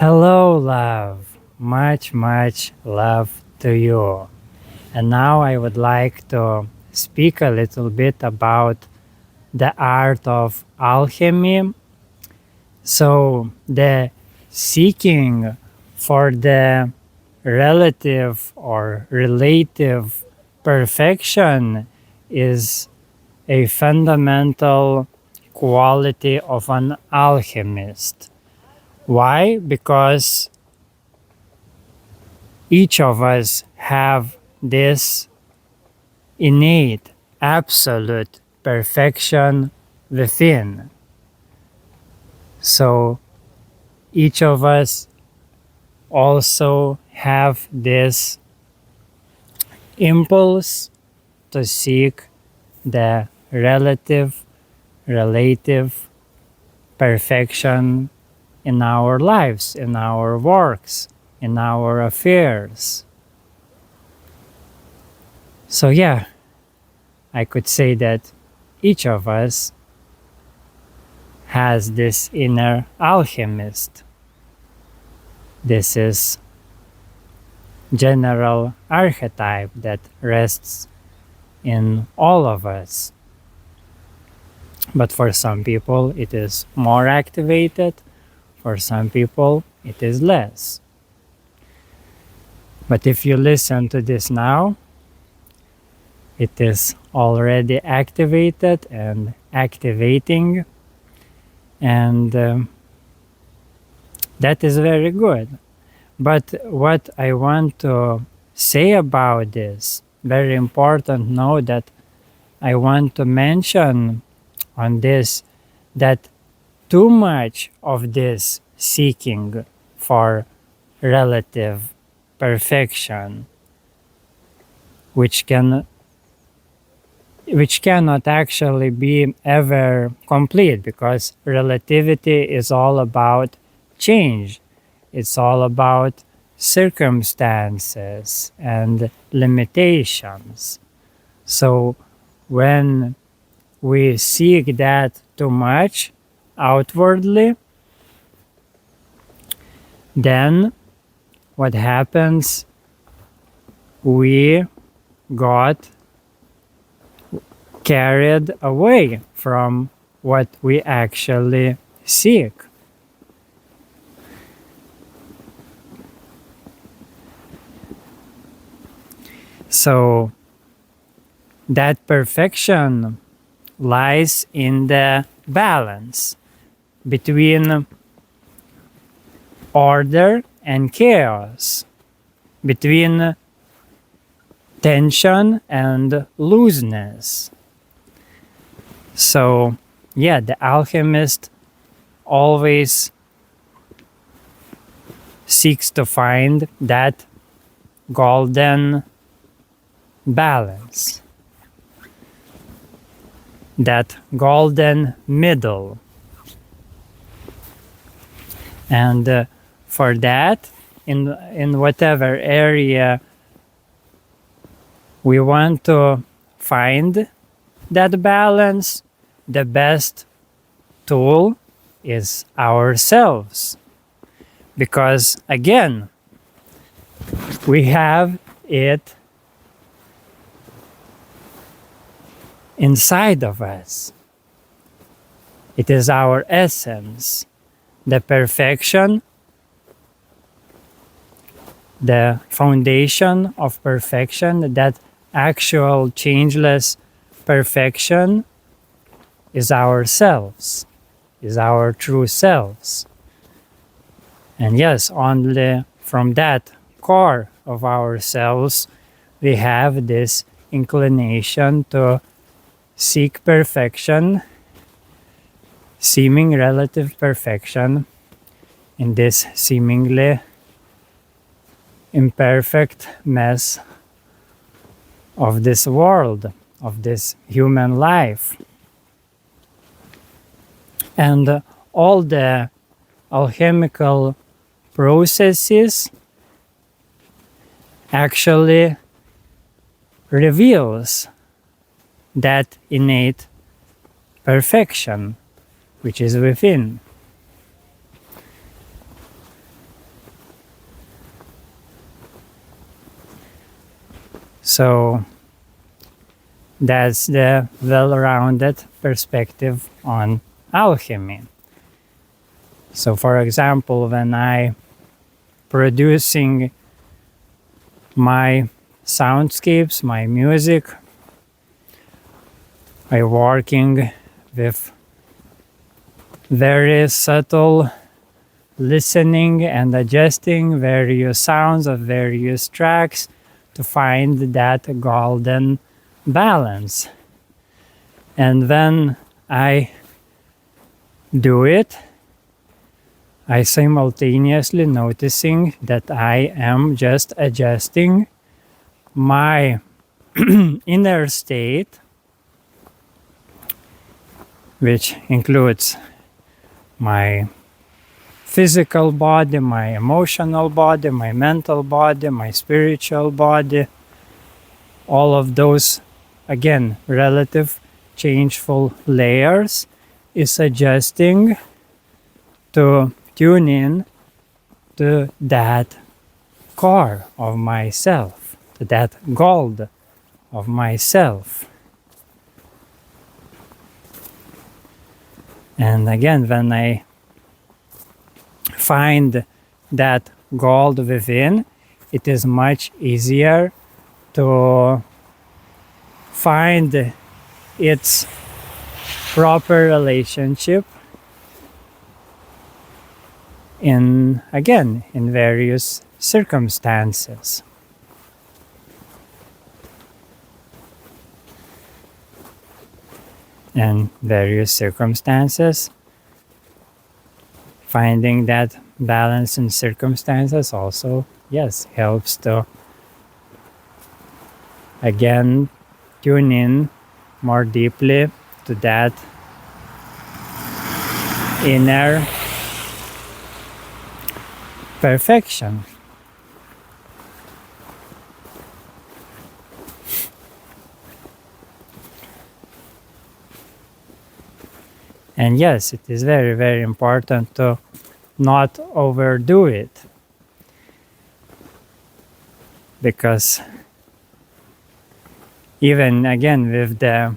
Hello, love. Much, much love to you. And now I would like to speak a little bit about the art of alchemy. So, the seeking for the relative or relative perfection is a fundamental quality of an alchemist. Why? Because each of us have this innate, absolute perfection within. So each of us also have this impulse to seek the relative perfection in our lives, in our works, in our affairs. So yeah, I could say that each of us has this inner alchemist. This is general archetype that rests in all of us. But for some people it is more activated, for some people it is less. But if you listen to this now, it is already activated and activating, and that is very good. But what I want to say about this, very important note that I want to mention on this, that too much of this seeking for relative perfection, which cannot actually be ever complete, because relativity is all about change. It's all about circumstances and limitations. So when we seek that too much outwardly, then what happens? We got carried away from what we actually seek. So that perfection lies in the balance between order and chaos, between tension and looseness. So yeah, the alchemist always seeks to find that golden balance, that golden middle. And for that, in whatever area we want to find that balance, the best tool is ourselves. Because again, we have it inside of us. It is our essence, the perfection, the foundation of perfection, that actual changeless perfection is ourselves, is our true selves. And yes, only from that core of ourselves we have this inclination to seek perfection, seeming relative perfection, in this seemingly imperfect mess of this world, of this human life. And all the alchemical processes actually reveals that innate perfection which is within. So that's the well-rounded perspective on alchemy. So for example, when I producing my soundscapes, my music, I working with very subtle listening and adjusting various sounds of various tracks to find that golden balance. And when I do it, I simultaneously noticing that I am just adjusting my inner state, which includes my physical body, my emotional body, my mental body, my spiritual body, all of those, again, relative changeful layers is adjusting to tune in to that core of myself, to that gold of myself. And again, when I find that gold within, it is much easier to find its proper relationship in various circumstances. And various circumstances, finding that balance in circumstances also, yes, helps to again tune in more deeply to that inner perfection. And yes, it is very, very important to not overdo it, because even again with the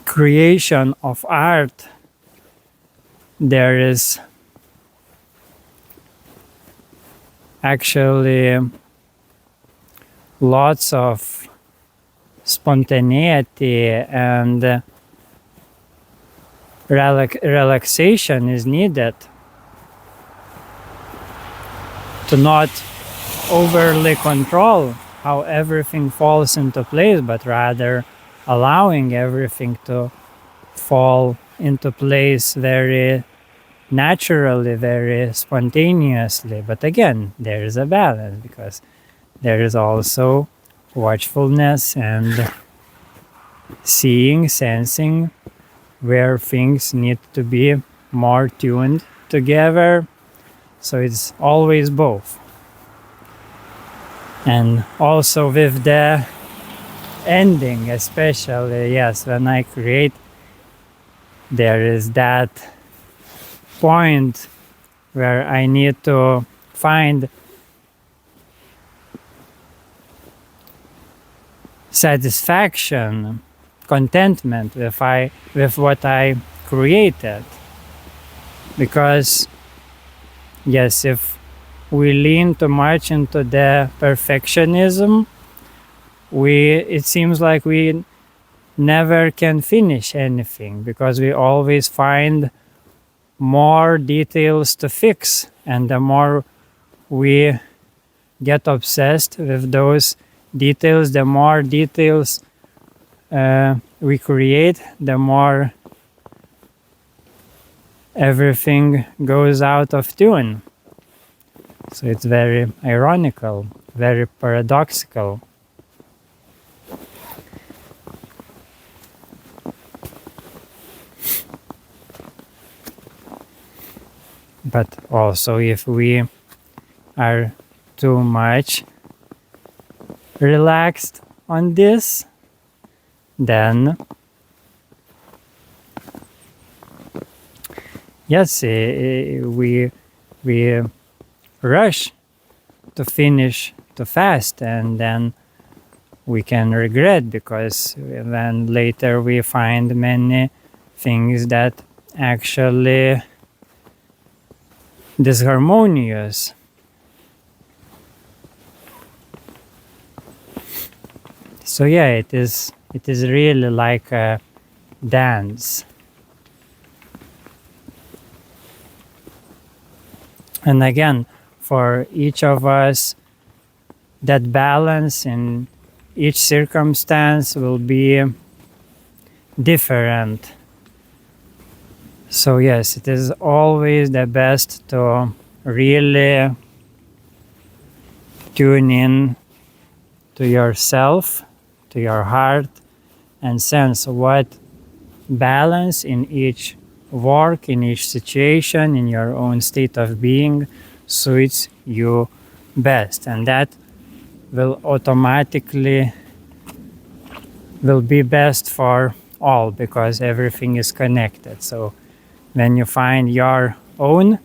creation of art, there is actually lots of spontaneity and relaxation is needed to not overly control how everything falls into place, but rather allowing everything to fall into place very naturally, very spontaneously. But again, there is a balance, because there is also watchfulness and seeing, sensing, where things need to be more tuned together. So it's always both. And also with the ending, especially, yes, when I create, there is that point where I need to find satisfaction, contentment with what I created. Because yes, if we lean too much into the perfectionism, it seems like we never can finish anything, because we always find more details to fix, and the more we get obsessed with those details, the more details we create, the more everything goes out of tune. So it's very ironical, very paradoxical. But also, if we are too much relaxed on this, then yes, we rush to finish too fast, and then we can regret, because then later we find many things that actually disharmonious. So yeah, it is really like a dance. And again, for each of us, that balance in each circumstance will be different. So yes, it is always the best to really tune in to yourself, to your heart, and sense what balance in each work, in each situation, in your own state of being suits you best. And that will automatically will be best for all, because everything is connected. So when you find your own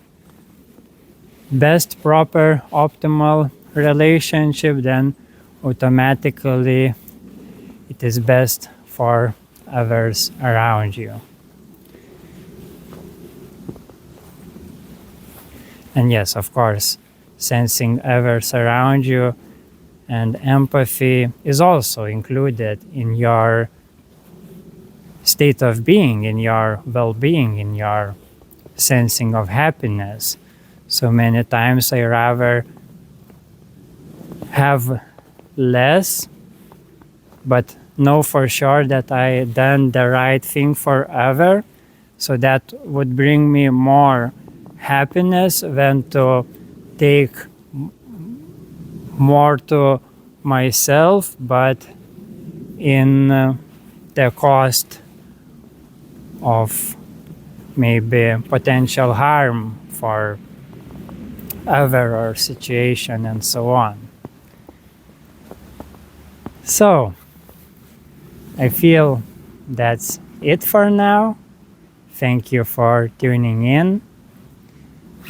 best, proper, optimal relationship, then automatically it is best for others around you. And yes, of course, sensing others around you and empathy is also included in your state of being, in your well-being, in your sensing of happiness. So many times I rather have less, but know for sure that I done the right thing for other. So that would bring me more happiness than to take more to myself, but in the cost of maybe potential harm for other or situation and so on. So I feel that's it for now. Thank you for tuning in.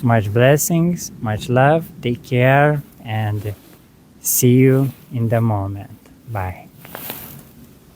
Much blessings, much love, take care, and see you in the moment. Bye.